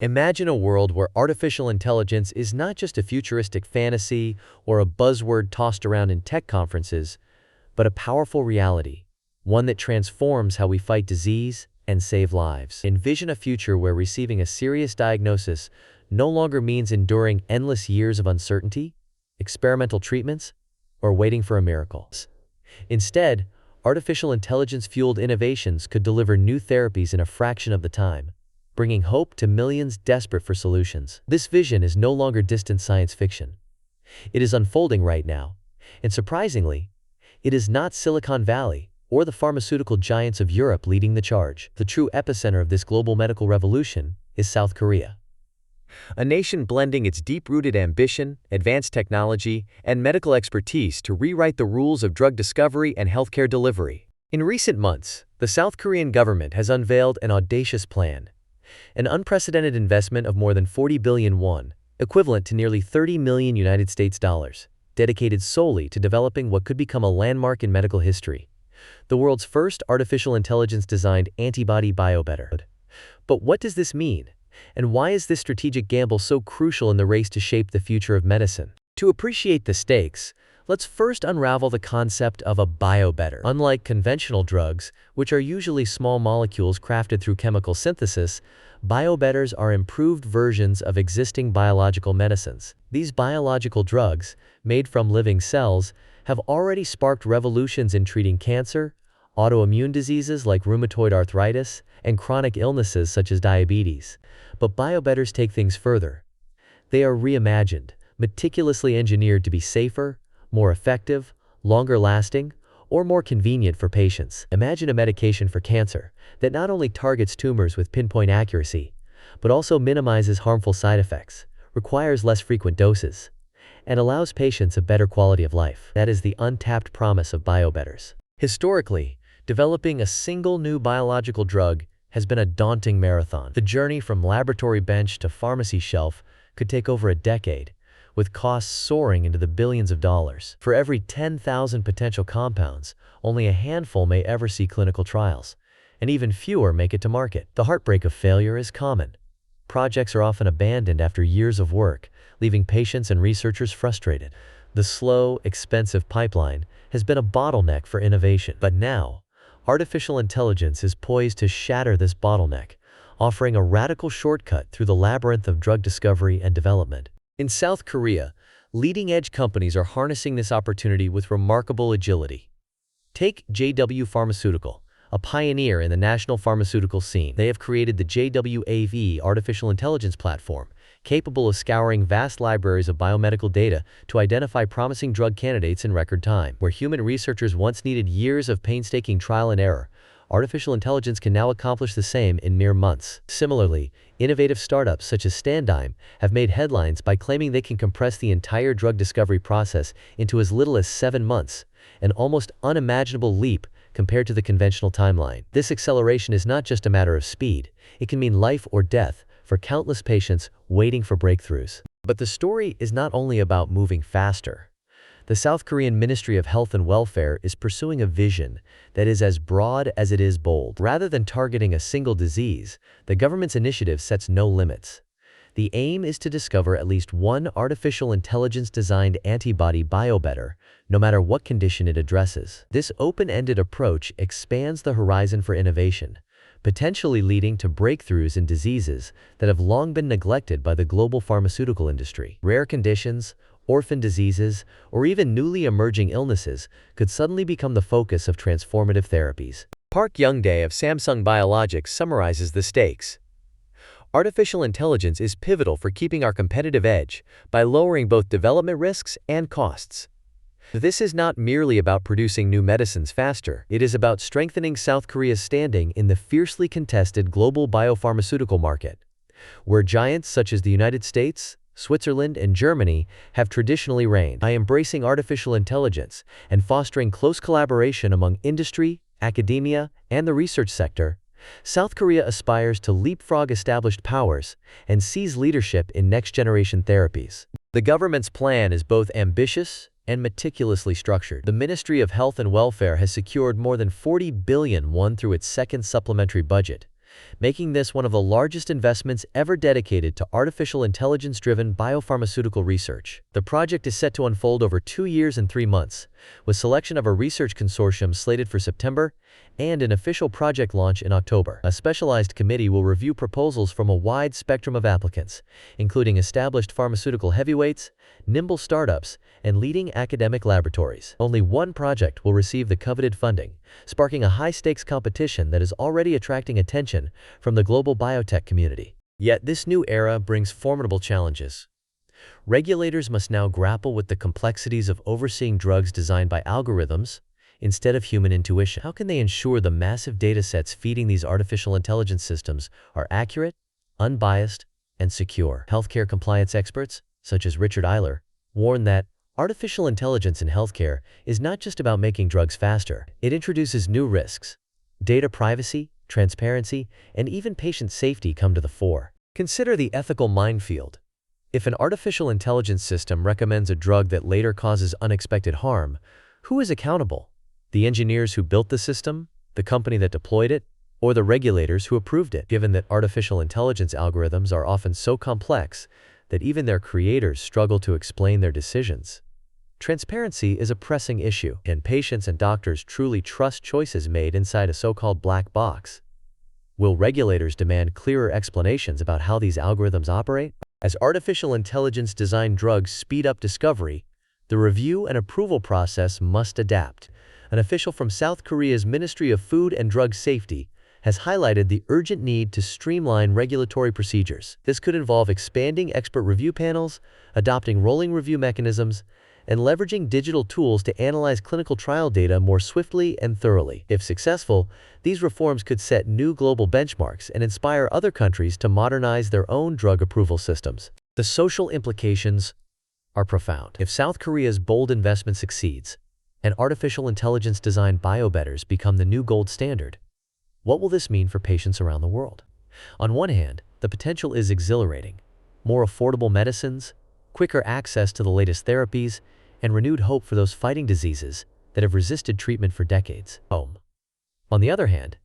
Imagine a world where artificial intelligence is not just a futuristic fantasy or a buzzword tossed around in tech conferences, but a powerful reality, one that transforms how we fight disease and save lives. Envision a future where receiving a serious diagnosis no longer means enduring endless years of uncertainty, experimental treatments, or waiting for a miracle. Instead, artificial intelligence-fueled innovations could deliver new therapies in a fraction of the time, bringing hope to millions desperate for solutions. This vision is no longer distant science fiction. It is unfolding right now, and surprisingly, it is not Silicon Valley or the pharmaceutical giants of Europe leading the charge. The true epicenter of this global medical revolution is South Korea, a nation blending its deep-rooted ambition, advanced technology, and medical expertise to rewrite the rules of drug discovery and healthcare delivery. In recent months, the South Korean government has unveiled an audacious plan, an unprecedented investment of more than 40 billion won, equivalent to nearly 30 million United States dollars, dedicated solely to developing what could become a landmark in medical history, the world's first artificial intelligence-designed antibody biobetter. But what does this mean? And why is this strategic gamble so crucial in the race to shape the future of medicine? To appreciate the stakes, let's first unravel the concept of a biobetter. Unlike conventional drugs, which are usually small molecules crafted through chemical synthesis, biobetters are improved versions of existing biological medicines. These biological drugs, made from living cells, have already sparked revolutions in treating cancer, autoimmune diseases like rheumatoid arthritis, and chronic illnesses such as diabetes. But biobetters take things further. They are reimagined, meticulously engineered to be safer, more effective, longer-lasting, or more convenient for patients. Imagine a medication for cancer that not only targets tumors with pinpoint accuracy, but also minimizes harmful side effects, requires less frequent doses, and allows patients a better quality of life. That is the untapped promise of biobetters. Historically, developing a single new biological drug has been a daunting marathon. The journey from laboratory bench to pharmacy shelf could take over a decade, with costs soaring into the billions of dollars. For every 10,000 potential compounds, only a handful may ever see clinical trials, and even fewer make it to market. The heartbreak of failure is common. Projects are often abandoned after years of work, leaving patients and researchers frustrated. The slow, expensive pipeline has been a bottleneck for innovation. But now, artificial intelligence is poised to shatter this bottleneck, offering a radical shortcut through the labyrinth of drug discovery and development. In South Korea, leading-edge companies are harnessing this opportunity with remarkable agility. Take JW Pharmaceutical, a pioneer in the national pharmaceutical scene. They have created the JWAV artificial intelligence platform, capable of scouring vast libraries of biomedical data to identify promising drug candidates in record time. Where human researchers once needed years of painstaking trial and error, artificial intelligence can now accomplish the same in mere months. Similarly, innovative startups such as Standime have made headlines by claiming they can compress the entire drug discovery process into as little as 7 months, an almost unimaginable leap compared to the conventional timeline. This acceleration is not just a matter of speed, it can mean life or death for countless patients waiting for breakthroughs. But the story is not only about moving faster. The South Korean Ministry of Health and Welfare is pursuing a vision that is as broad as it is bold. Rather than targeting a single disease, the government's initiative sets no limits. The aim is to discover at least one artificial intelligence-designed antibody biobetter, no matter what condition it addresses. This open-ended approach expands the horizon for innovation, potentially leading to breakthroughs in diseases that have long been neglected by the global pharmaceutical industry. Rare conditions, orphan diseases, or even newly emerging illnesses could suddenly become the focus of transformative therapies. Park Young-dae of Samsung Biologics summarizes the stakes. Artificial intelligence is pivotal for keeping our competitive edge by lowering both development risks and costs. This is not merely about producing new medicines faster, it is about strengthening South Korea's standing in the fiercely contested global biopharmaceutical market, where giants such as the United States, Switzerland, and Germany have traditionally reigned. By embracing artificial intelligence and fostering close collaboration among industry, academia, and the research sector, South Korea aspires to leapfrog established powers and seize leadership in next-generation therapies. The government's plan is both ambitious and meticulously structured. The Ministry of Health and Welfare has secured more than 40 billion won through its second supplementary budget, making this one of the largest investments ever dedicated to artificial intelligence-driven biopharmaceutical research. The project is set to unfold over 2 years and 3 months, with selection of a research consortium slated for September and an official project launch in October. A specialized committee will review proposals from a wide spectrum of applicants, including established pharmaceutical heavyweights, nimble startups, and leading academic laboratories. Only one project will receive the coveted funding, sparking a high-stakes competition that is already attracting attention from the global biotech community. Yet this new era brings formidable challenges. Regulators must now grapple with the complexities of overseeing drugs designed by algorithms instead of human intuition. How can they ensure the massive datasets feeding these artificial intelligence systems are accurate, unbiased, and secure? Healthcare compliance experts, such as Richard Eiler, warn that artificial intelligence in healthcare is not just about making drugs faster. It introduces new risks. Data privacy, transparency, and even patient safety come to the fore. Consider the ethical minefield. If an artificial intelligence system recommends a drug that later causes unexpected harm, who is accountable? The engineers who built the system, the company that deployed it, or the regulators who approved it? Given that artificial intelligence algorithms are often so complex that even their creators struggle to explain their decisions, transparency is a pressing issue. Can patients and doctors truly trust choices made inside a so-called black box? Will regulators demand clearer explanations about how these algorithms operate? As artificial intelligence-designed drugs speed up discovery, the review and approval process must adapt. An official from South Korea's Ministry of Food and Drug Safety has highlighted the urgent need to streamline regulatory procedures. This could involve expanding expert review panels, adopting rolling review mechanisms, and leveraging digital tools to analyze clinical trial data more swiftly and thoroughly. If successful, these reforms could set new global benchmarks and inspire other countries to modernize their own drug approval systems. The social implications are profound. If South Korea's bold investment succeeds, and artificial intelligence-designed biobetters become the new gold standard, what will this mean for patients around the world? On one hand, the potential is exhilarating. More affordable medicines, quicker access to the latest therapies, and renewed hope for those fighting diseases that have resisted treatment for decades. On the other hand,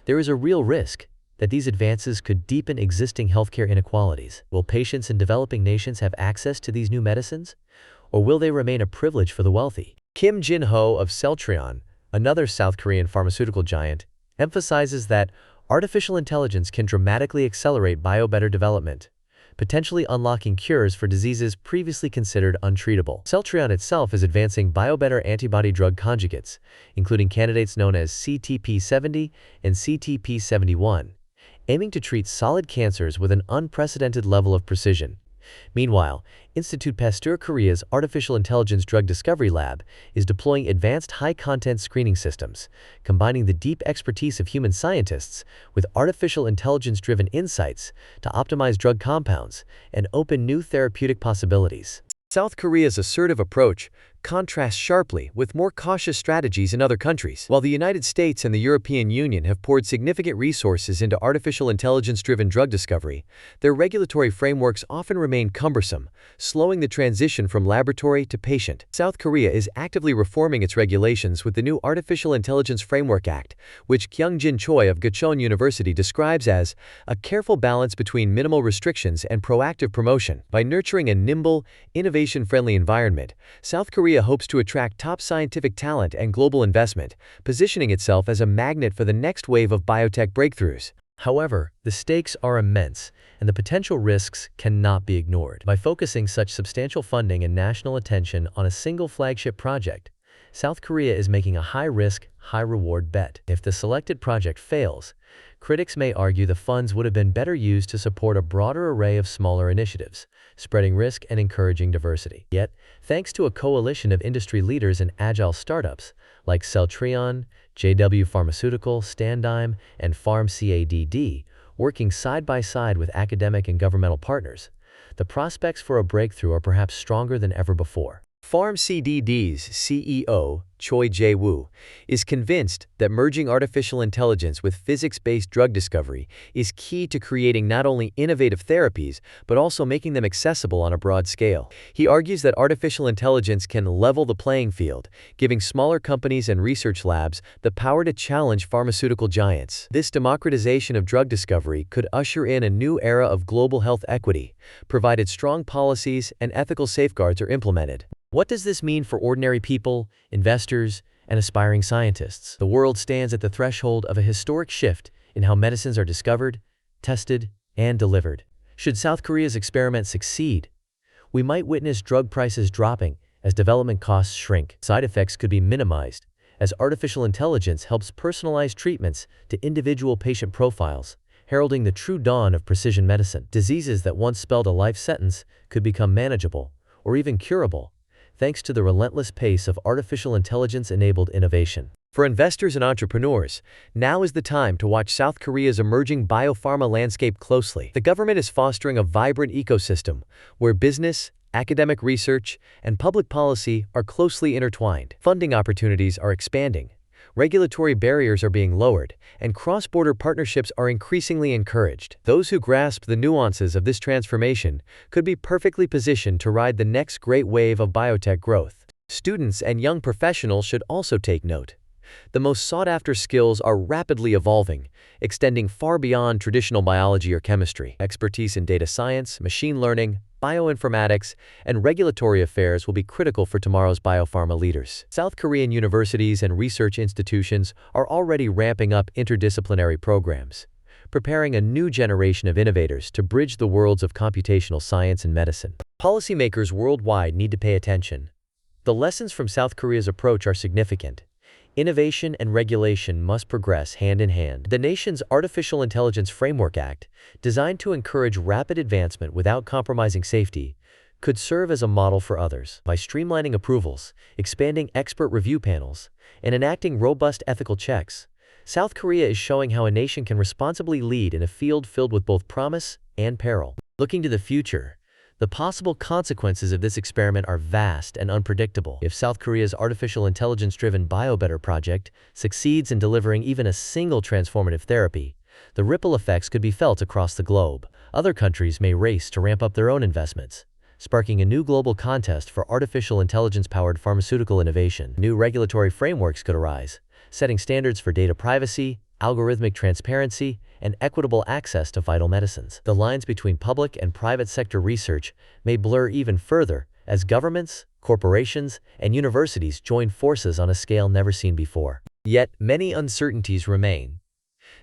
there is a real risk that these advances could deepen existing healthcare inequalities. Will patients in developing nations have access to these new medicines, or will they remain a privilege for the wealthy? Kim Jin-ho of Celltrion, another South Korean pharmaceutical giant, emphasizes that artificial intelligence can dramatically accelerate biobetter development, potentially unlocking cures for diseases previously considered untreatable. Celltrion itself is advancing biobetter antibody drug conjugates, including candidates known as CTP70 and CTP71, aiming to treat solid cancers with an unprecedented level of precision. Meanwhile, Institut Pasteur Korea's Artificial Intelligence Drug Discovery Lab is deploying advanced high-content screening systems, combining the deep expertise of human scientists with artificial intelligence-driven insights to optimize drug compounds and open new therapeutic possibilities. South Korea's assertive approach contrasts sharply with more cautious strategies in other countries. While the United States and the European Union have poured significant resources into artificial intelligence-driven drug discovery, their regulatory frameworks often remain cumbersome, slowing the transition from laboratory to patient. South Korea is actively reforming its regulations with the new Artificial Intelligence Framework Act, which Kyung-Jin Choi of Gachon University describes as a careful balance between minimal restrictions and proactive promotion. By nurturing a nimble, innovation-friendly environment, South Korea hopes to attract top scientific talent and global investment, positioning itself as a magnet for the next wave of biotech breakthroughs. However, the stakes are immense, and the potential risks cannot be ignored. By focusing such substantial funding and national attention on a single flagship project, South Korea is making a high-risk, high-reward bet. If the selected project fails, critics may argue the funds would have been better used to support a broader array of smaller initiatives, spreading risk and encouraging diversity. Yet, thanks to a coalition of industry leaders and agile startups like Celltrion, JW Pharmaceutical, Standime, and PharmCADD, working side by side with academic and governmental partners, the prospects for a breakthrough are perhaps stronger than ever before. PharmCDD's CEO, Choi Jae-woo, is convinced that merging artificial intelligence with physics-based drug discovery is key to creating not only innovative therapies, but also making them accessible on a broad scale. He argues that artificial intelligence can level the playing field, giving smaller companies and research labs the power to challenge pharmaceutical giants. This democratization of drug discovery could usher in a new era of global health equity, provided strong policies and ethical safeguards are implemented. What does this mean for ordinary people, investors, and aspiring scientists? The world stands at the threshold of a historic shift in how medicines are discovered, tested, and delivered. Should South Korea's experiment succeed, we might witness drug prices dropping as development costs shrink. Side effects could be minimized as artificial intelligence helps personalize treatments to individual patient profiles, heralding the true dawn of precision medicine. Diseases that once spelled a life sentence could become manageable or even curable, thanks to the relentless pace of artificial intelligence-enabled innovation. For investors and entrepreneurs, now is the time to watch South Korea's emerging biopharma landscape closely. The government is fostering a vibrant ecosystem where business, academic research, and public policy are closely intertwined. Funding opportunities are expanding, regulatory barriers are being lowered, and cross-border partnerships are increasingly encouraged. Those who grasp the nuances of this transformation could be perfectly positioned to ride the next great wave of biotech growth. Students and young professionals should also take note. The most sought-after skills are rapidly evolving, extending far beyond traditional biology or chemistry. Expertise in data science, machine learning, bioinformatics, and regulatory affairs will be critical for tomorrow's biopharma leaders. South Korean universities and research institutions are already ramping up interdisciplinary programs, preparing a new generation of innovators to bridge the worlds of computational science and medicine. Policymakers worldwide need to pay attention. The lessons from South Korea's approach are significant. Innovation and regulation must progress hand in hand. The nation's Artificial Intelligence Framework Act, designed to encourage rapid advancement without compromising safety, could serve as a model for others. By streamlining approvals, expanding expert review panels, and enacting robust ethical checks, South Korea is showing how a nation can responsibly lead in a field filled with both promise and peril. Looking to the future, the possible consequences of this experiment are vast and unpredictable. If South Korea's artificial intelligence-driven biobetter project succeeds in delivering even a single transformative therapy, the ripple effects could be felt across the globe. Other countries may race to ramp up their own investments, sparking a new global contest for artificial intelligence-powered pharmaceutical innovation. New regulatory frameworks could arise, setting standards for data privacy, algorithmic transparency, and equitable access to vital medicines. The lines between public and private sector research may blur even further as governments, corporations, and universities join forces on a scale never seen before. Yet, many uncertainties remain.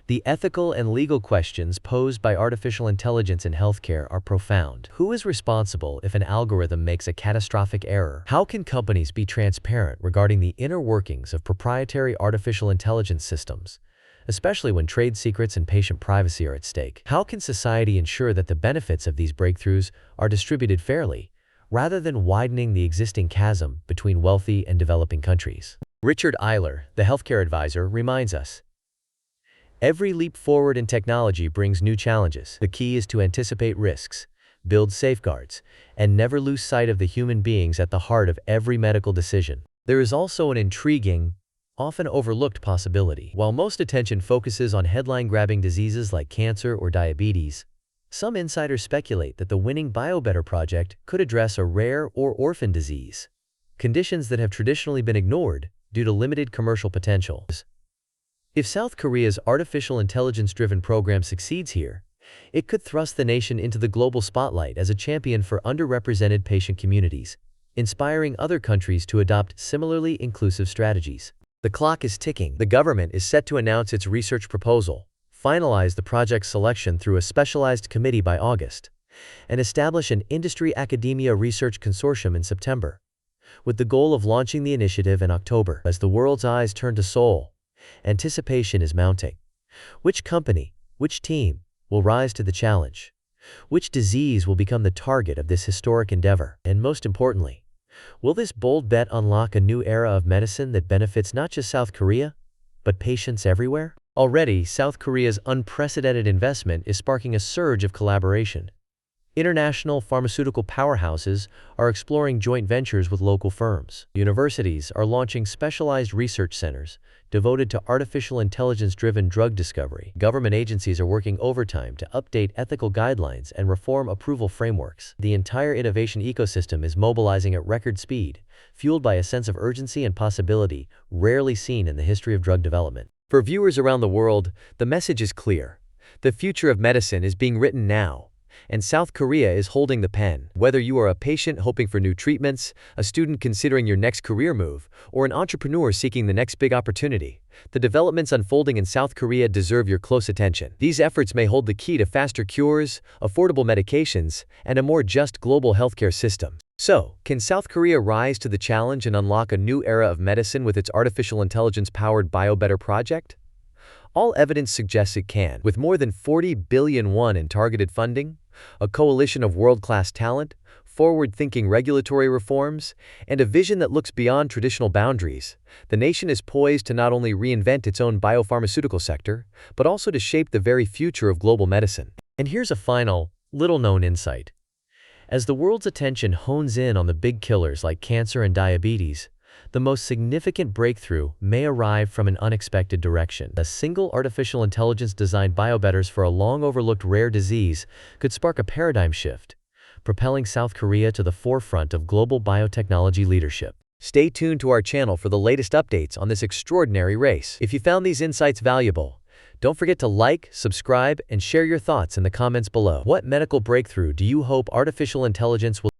The ethical and legal questions posed by artificial intelligence in healthcare are profound. Who is responsible if an algorithm makes a catastrophic error? How can companies be transparent regarding the inner workings of proprietary artificial intelligence systems, especially when trade secrets and patient privacy are at stake? How can society ensure that the benefits of these breakthroughs are distributed fairly, rather than widening the existing chasm between wealthy and developing countries? Richard Eiler, the healthcare advisor, reminds us, every leap forward in technology brings new challenges. The key is to anticipate risks, build safeguards, and never lose sight of the human beings at the heart of every medical decision. There is also an intriguing, often overlooked possibility. While most attention focuses on headline-grabbing diseases like cancer or diabetes, some insiders speculate that the winning biobetter project could address a rare or orphan disease, conditions that have traditionally been ignored due to limited commercial potential. If South Korea's artificial intelligence-driven program succeeds here, it could thrust the nation into the global spotlight as a champion for underrepresented patient communities, inspiring other countries to adopt similarly inclusive strategies. The clock is ticking. The government is set to announce its research proposal, finalize the project's selection through a specialized committee by August, and establish an industry-academia research consortium in September, with the goal of launching the initiative in October. As the world's eyes turn to Seoul, anticipation is mounting. Which company, which team, will rise to the challenge? Which disease will become the target of this historic endeavor? And most importantly, will this bold bet unlock a new era of medicine that benefits not just South Korea, but patients everywhere? Already, South Korea's unprecedented investment is sparking a surge of collaboration. International pharmaceutical powerhouses are exploring joint ventures with local firms. Universities are launching specialized research centers devoted to artificial intelligence-driven drug discovery. Government agencies are working overtime to update ethical guidelines and reform approval frameworks. The entire innovation ecosystem is mobilizing at record speed, fueled by a sense of urgency and possibility rarely seen in the history of drug development. For viewers around the world, the message is clear. The future of medicine is being written now, and South Korea is holding the pen. Whether you are a patient hoping for new treatments, a student considering your next career move, or an entrepreneur seeking the next big opportunity, the developments unfolding in South Korea deserve your close attention. These efforts may hold the key to faster cures, affordable medications, and a more just global healthcare system. So, can South Korea rise to the challenge and unlock a new era of medicine with its artificial intelligence-powered biobetter project? All evidence suggests it can. With more than 40 billion won in targeted funding, a coalition of world-class talent, forward-thinking regulatory reforms, and a vision that looks beyond traditional boundaries, the nation is poised to not only reinvent its own biopharmaceutical sector, but also to shape the very future of global medicine. And here's a final, little-known insight. As the world's attention hones in on the big killers like cancer and diabetes, the most significant breakthrough may arrive from an unexpected direction. A single artificial intelligence-designed biobetters for a long-overlooked rare disease could spark a paradigm shift, propelling South Korea to the forefront of global biotechnology leadership. Stay tuned to our channel for the latest updates on this extraordinary race. If you found these insights valuable, don't forget to like, subscribe, and share your thoughts in the comments below. What medical breakthrough do you hope artificial intelligence will